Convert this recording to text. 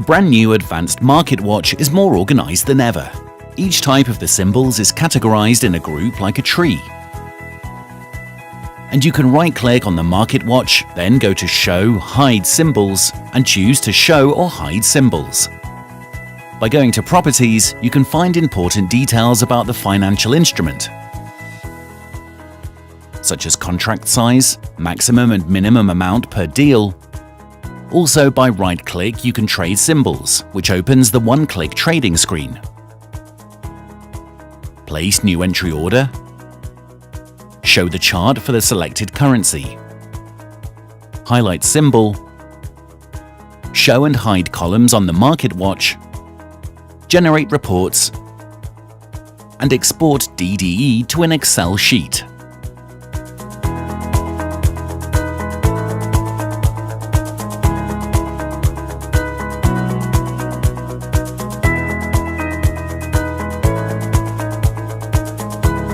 brand new advanced Market Watch is more organized than ever. Each type of the symbols is categorized in a group like a tree. And you can right-click on the Market Watch, then go to Show, Hide Symbols, and choose to show or hide symbols. By going to Properties, you can find important details about the financial instrument, such as contract size, maximum and minimum amount per deal. Also, by right-click, you can trade symbols, which opens the one-click trading screen. Place new entry order. Show the chart for the selected currency. Highlight symbol. Show and hide columns on the Market Watch. Generate reports. And export DDE to an Excel sheet.